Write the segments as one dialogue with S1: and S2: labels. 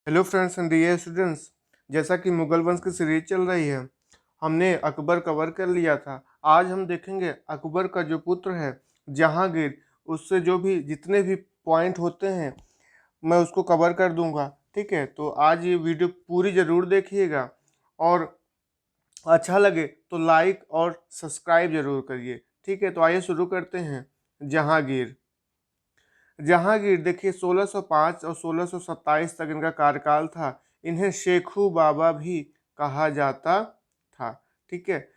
S1: Hello friends and dear students. जैसा कि मुगल वंश की सीरीज चल रही है, हमने अकबर कवर कर लिया था। आज हम देखेंगे अकबर का जो पुत्र है जहांगीर, उससे जो भी जितने भी पॉइंट होते हैं मैं उसको कवर कर दूंगा। ठीक है, तो आज ये वीडियो पूरी ज़रूर देखिएगा और अच्छा लगे तो लाइक और सब्सक्राइब जरूर करिए। ठीक है, तो आइए शुरू करते हैं। जहांगीर जहांगीर देखिए 1605 और 1627 तक इनका कार्यकाल था। इन्हें शेखू बाबा भी कहा जाता था। ठीक है,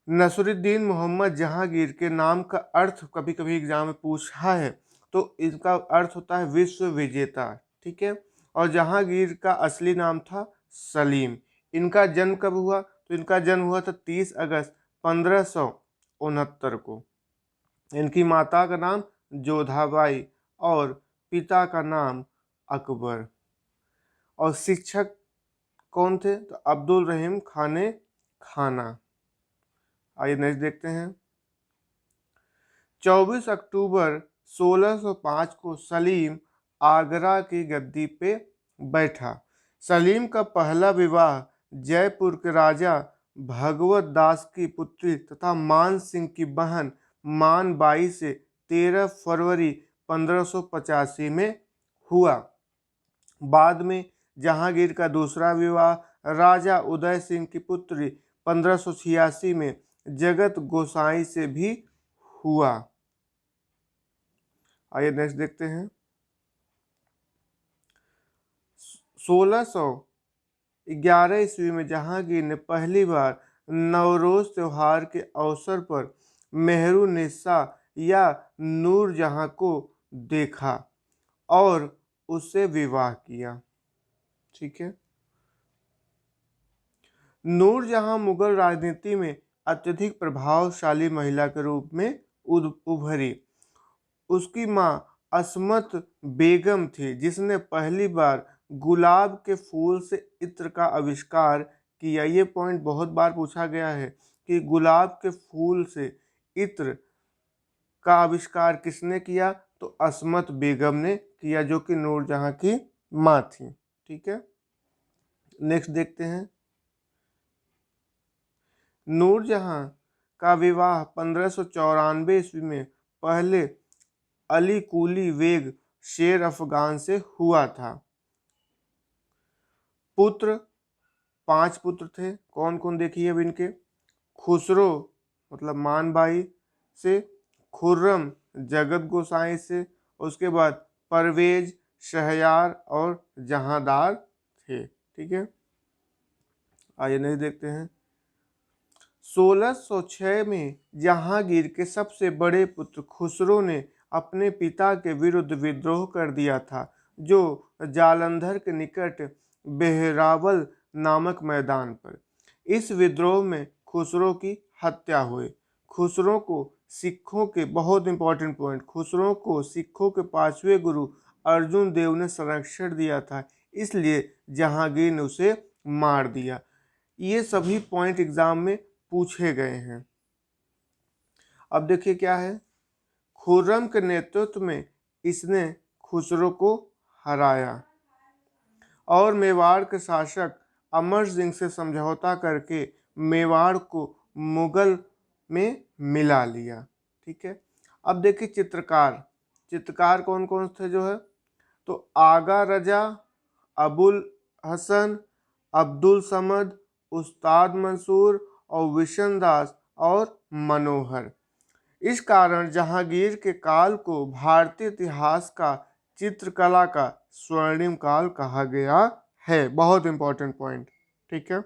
S1: नसरुद्दीन मोहम्मद जहांगीर के नाम का अर्थ कभी कभी एग्जाम में पूछा है, तो इसका अर्थ होता है विश्व विजेता। ठीक है, और जहांगीर का असली नाम था सलीम। इनका जन्म कब हुआ? तो इनका जन्म हुआ था 30 अगस्त 1569 को। इनकी माता का नाम जोधाबाई और पिता का नाम अकबर। और शिक्षक कौन थे? तो अब्दुल रहीम खाने खाना। आइए नेक्स्ट देखते हैं। 24 अक्टूबर 1605 को सलीम आगरा की गद्दी पे बैठा। सलीम का पहला विवाह जयपुर के राजा भगवत दास की पुत्री तथा मान सिंह की बहन मान बाई से 13 फरवरी 1585 में हुआ। बाद में जहांगीर का दूसरा विवाह राजा उदय सिंह की पुत्री 1586 में जगत गोसाई से भी हुआ। आइए नेक्स्ट देखते हैं। 1611 ईस्वी में जहांगीर ने पहली बार नवरोज त्योहार के अवसर पर मेहरुन्निसा या नूरजहां को देखा और उससे विवाह किया। ठीक है, नूरजहां मुगल राजनीति में अत्यधिक प्रभावशाली महिला के रूप में उभरी। उसकी मां असमत बेगम थी, जिसने पहली बार गुलाब के फूल से इत्र का आविष्कार किया। ये पॉइंट बहुत बार पूछा गया है कि गुलाब के फूल से इत्र का आविष्कार किसने किया? तो असमत बेगम ने किया, जो कि नूरजहां की मां थी। ठीक है, नेक्स्ट देखते हैं। नूरजहां का विवाह 1594 ईस्वी में पहले अली कुली बेग शेर अफगान से हुआ था। पुत्र 5 पुत्र थे। कौन कौन देखिए अब इनके। खुसरो मतलब मान भाई से, खुर्रम जगत गोसाई से, उसके बाद परवेज, शहयार और जहांदार थे। ठीक है, आइए नहीं देखते हैं। 1606 में जहांगीर के सबसे बड़े पुत्र खुसरो ने अपने पिता के विरुद्ध विद्रोह कर दिया था, जो जालंधर के निकट बेहरावल नामक मैदान पर। इस विद्रोह में खुसरो की हत्या हुई। खुसरो को सिखों के बहुत इंपॉर्टेंट पॉइंट, खुसरो को सिखों के 5वें गुरु अर्जुन देव ने संरक्षण दिया था, इसलिए जहांगीर ने उसे मार दिया। ये सभी पॉइंट एग्जाम में पूछे गए हैं। अब देखिए क्या है। खुर्रम के नेतृत्व में इसने खुसरो को हराया और मेवाड़ के शासक अमर सिंह से समझौता करके मेवाड़ को मुगल में मिला लिया। ठीक है, अब देखिए चित्रकार। चित्रकार कौन कौन थे जो है? तो आगा रजा, अबुल हसन, अब्दुल समद, उस्ताद मंसूर और विशन दास और मनोहर। इस कारण जहांगीर के काल को भारतीय इतिहास का चित्रकला का स्वर्णिम काल कहा गया है। बहुत इंपॉर्टेंट पॉइंट। ठीक है,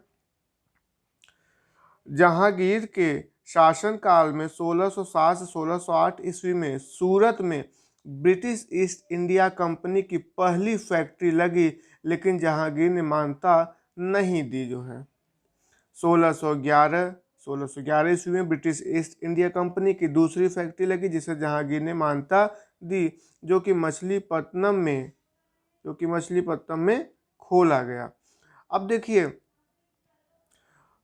S1: जहांगीर के शासनकाल में 1607 से 1608 ईस्वी में सूरत में ब्रिटिश ईस्ट इंडिया कंपनी की पहली फैक्ट्री लगी, लेकिन जहांगीर ने मान्यता नहीं दी जो है। 1611 ईस्वी में ब्रिटिश ईस्ट इंडिया कंपनी की दूसरी फैक्ट्री लगी, जिसे जहांगीर ने मान्यता दी, जो कि मछलीपट्टनम में खोला गया। अब देखिए,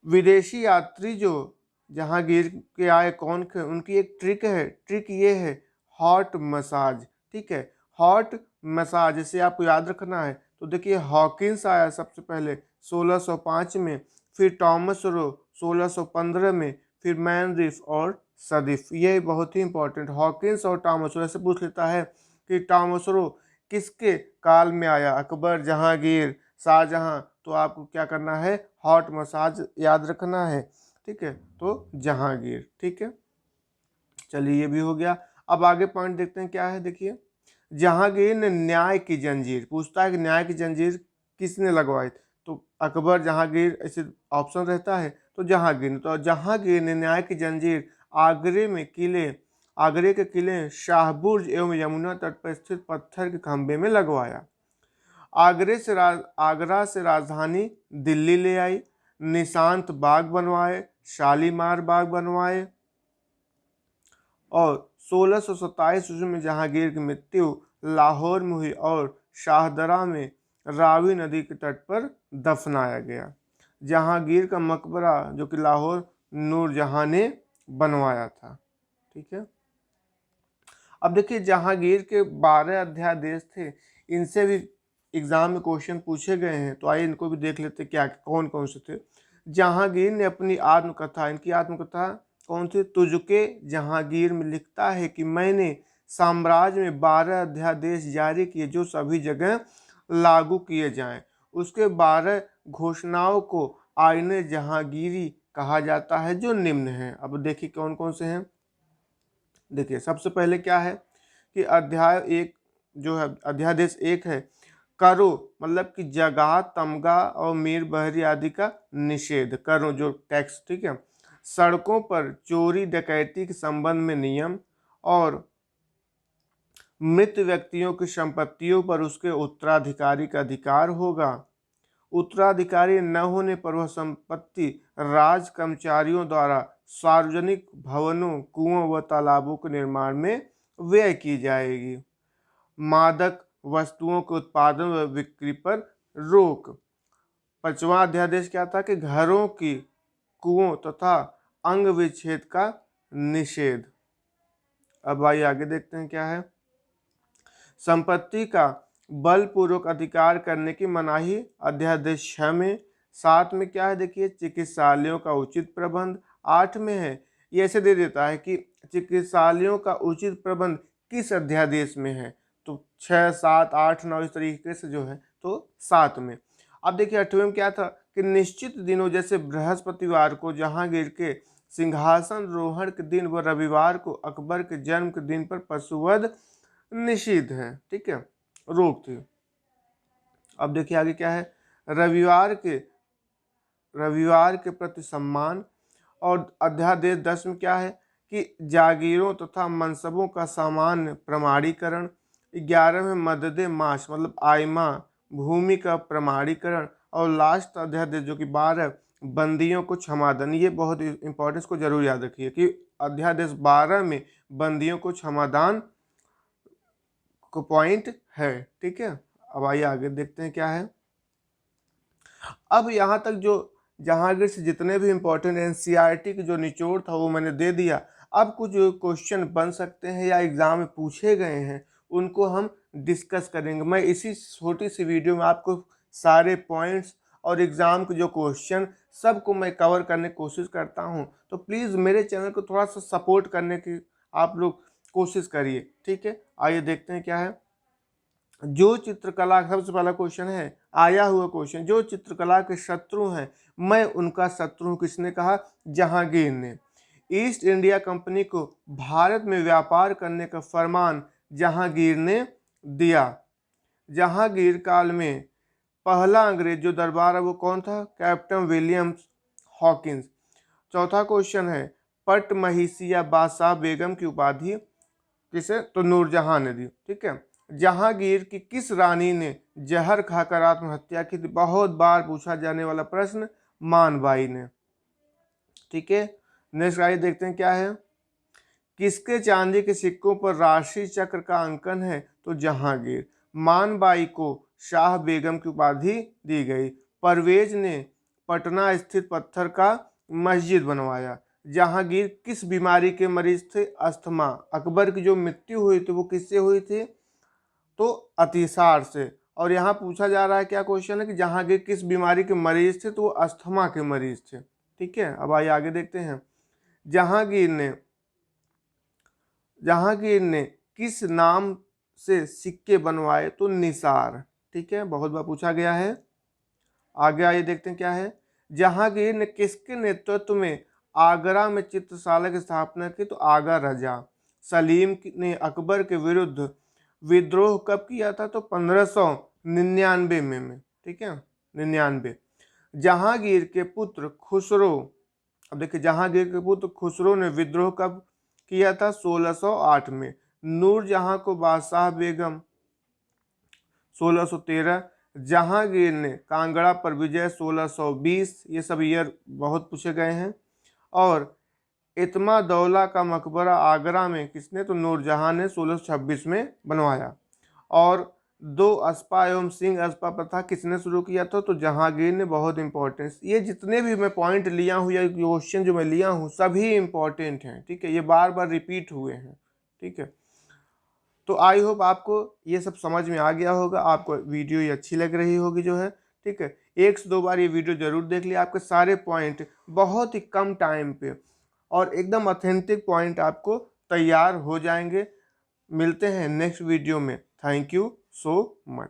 S1: विदेशी यात्री जो जहांगीर के आए कौन थे, उनकी एक ट्रिक है। ट्रिक ये है हॉट मसाज। ठीक है, हॉट मसाज, इसे आपको याद रखना है। तो देखिए हॉकिंस आया सबसे पहले 1605 में, फिर टॉमस रो 1615 में, फिर मैनरिफ और सदिफ। ये बहुत ही इंपॉर्टेंट, हॉकिंस और टॉमस रो। ऐसे पूछ लेता है कि टॉमस रो किसके काल में आया, अकबर, जहांगीर, शाहजहां, तो आपको क्या करना है, हॉट मसाज याद रखना है। ठीक है, तो जहांगीर। ठीक है, चलिए ये भी हो गया। अब आगे पॉइंट देखते हैं क्या है। देखिए जहांगीर ने न्याय की जंजीर, पूछता है कि न्याय की जंजीर किसने लगवाई, तो अकबर, जहांगीर, ऐसे ऑप्शन रहता है, तो जहांगीर ने। तो जहांगीर ने न्याय की जंजीर आगरे के किले शाहबुर्ज एवं यमुना तट पर स्थित पत्थर के खंभे में लगवाया। आगरा से राजधानी दिल्ली ले आई, निशांत बाग बनवाए, शालीमार बाग बनवाए, और 1627 ईस्वी में जहांगीर की मृत्यु लाहौर में हुई और शाहदरा में रावी नदी के तट पर दफनाया गया। जहांगीर का मकबरा जो कि लाहौर नूरजहां ने बनवाया था। ठीक है, अब देखिए जहांगीर के 12 अध्यादेश थे, इनसे भी एग्जाम में क्वेश्चन पूछे गए हैं, तो आइए इनको भी देख लेते क्या कौन कौन से थे। जहांगीर ने अपनी आत्मकथा, इनकी आत्मकथा कौन सी, तुझके जहांगीर में लिखता है कि मैंने साम्राज्य में 12 अध्यादेश जारी किए जो सभी जगह लागू किए जाएं। उसके 12 घोषणाओं को आईने जहांगीरी कहा जाता है जो निम्न है। अब देखिए कौन कौन से हैं। देखिए सबसे पहले क्या है कि अध्यादेश 1 है, करो मतलब कि जगह, तमगा और मीर बहरी आदि का निषेध, करो जो टैक्स। ठीक है, सड़कों पर चोरी डकैती के संबंध में नियम, और मृत व्यक्तियों की संपत्तियों पर उसके उत्तराधिकारी का अधिकार होगा। उत्तराधिकारी न होने पर वह संपत्ति राज कर्मचारियों द्वारा सार्वजनिक भवनों, कुओं व तालाबों के निर्माण में व्यय की जाएगी। मादक वस्तुओं के उत्पादन व बिक्री पर रोक। 5वां अध्यादेश क्या था कि घरों की, कुओं तथा अंग विच्छेद का निषेध। अब आइए आगे देखते हैं क्या है। संपत्ति का बलपूर्वक अधिकार करने की मनाही, अध्यादेश 6 में। 7 में क्या है देखिए, चिकित्सालयों का उचित प्रबंध। 8 में है, ये ऐसे दे देता है कि चिकित्सालयों का उचित प्रबंध किस अध्यादेश में है, तो 6, 7, 8, 9 इस तरीके से जो है, तो 7 में। अब देखिए 8वें में क्या था कि निश्चित दिनों जैसे बृहस्पतिवार को जहांगीर के सिंहासन रोहण के दिन व रविवार को अकबर के जन्म के दिन पर पशुवध निषिद्ध है। ठीक है, रोक थी। अब देखिए आगे क्या है, रविवार के प्रति सम्मान। और अध्यादेश 10 में क्या है कि जागीरों तथा मनसबों का सामान्य प्रमाणीकरण। 11 में मददे माश मतलब आइमा भूमि का प्रमाणीकरण। और लास्ट अध्यादेश जो कि 12, बंदियों को क्षमादान। ये बहुत इंपॉर्टेंस को जरूर याद रखिए कि अध्यादेश 12 में बंदियों को क्षमादान को पॉइंट है। ठीक है, अब आइए आगे देखते हैं क्या है। अब यहाँ तक जो जहांगीर से जितने भी इंपॉर्टेंट एनसीईआरटी की जो निचोड़ था वो मैंने दे दिया। अब कुछ जो क्वेश्चन बन सकते हैं या एग्जाम में पूछे गए हैं उनको हम डिस्कस करेंगे। मैं इसी छोटी सी वीडियो में आपको सारे पॉइंट्स और एग्जाम के जो क्वेश्चन सबको मैं कवर करने की कोशिश करता हूं, तो प्लीज़ मेरे चैनल को थोड़ा सा सपोर्ट करने की आप लोग कोशिश करिए। ठीक है, आइए देखते हैं क्या है। जो चित्रकला, सबसे पहला क्वेश्चन है आया हुआ क्वेश्चन, जो चित्रकला के शत्रु हैं मैं उनका शत्रु हूं, किसने कहा, जहांगीर ने। ईस्ट इंडिया कंपनी को भारत में व्यापार करने का फरमान जहांगीर ने दिया। जहांगीर काल में पहला अंग्रेज जो दरबार है वो कौन था, कैप्टन विलियम्स हॉकिंस। चौथा क्वेश्चन है, पट महिसिया बादशाह बेगम की उपाधि किसे, तो नूरजहां ने दी। ठीक है, जहांगीर की किस रानी ने जहर खाकर आत्महत्या की थी, बहुत बार पूछा जाने वाला प्रश्न, मानबाई ने। ठीक है, नेक्स्ट आइए देखते हैं क्या है। किसके चांदी के सिक्कों पर राशि चक्र का अंकन है, तो जहांगीर। मानबाई को शाह बेगम की उपाधि दी गई। परवेज ने पटना स्थित पत्थर का मस्जिद बनवाया। जहांगीर किस बीमारी के मरीज थे, अस्थमा। अकबर की जो मृत्यु हुई थी वो किससे हुई थी, तो अतिसार से। और यहाँ पूछा जा रहा है क्या क्वेश्चन है कि जहांगीर किस बीमारी के मरीज थे, तो वो अस्थमा के मरीज थे। ठीक है, अब आइए आगे देखते हैं। जहांगीर ने जहांगीर ने किस नाम से सिक्के बनवाए, तो निसार। ठीक है, बहुत बार पूछा गया है। आगे आइए देखते हैं क्या है। जहांगीर ने किसके नेतृत्व में आगरा में चित्रशाला की स्थापना की, तो आगा रजा। सलीम ने अकबर के विरुद्ध विद्रोह कब किया था, तो 1599 में। ठीक है, 99। जहांगीर के पुत्र खुसरो, अब देखिए जहांगीर के पुत्र खुसरो ने विद्रोह कब किया था, 1608 में। नूरजहां को बादशाह बेगम, 1613। जहांगीर ने कांगड़ा पर विजय, 1620। ये सब ईयर बहुत पूछे गए हैं। और इत्मादौला का मकबरा आगरा में किसने, तो नूरजहां ने 1626 में बनवाया। और दो अस्पा एवं सिंह अस्पा प्रथा किसने शुरू किया था, तो जहांगीर ने। बहुत इंपॉर्टेंस, ये जितने भी मैं पॉइंट लिया हूँ या क्वेश्चन जो मैं लिया हूँ सभी इंपॉर्टेंट हैं। ठीक है, ये बार बार रिपीट हुए हैं। ठीक है, तो आई होप आपको ये सब समझ में आ गया होगा, आपको वीडियो ये अच्छी लग रही होगी जो है। ठीक है, एक से दो बार ये वीडियो जरूर देख लिया, आपके सारे पॉइंट बहुत ही कम टाइम पे और एकदम ऑथेंटिक पॉइंट आपको तैयार हो जाएंगे। मिलते हैं नेक्स्ट वीडियो में। Thank you so much.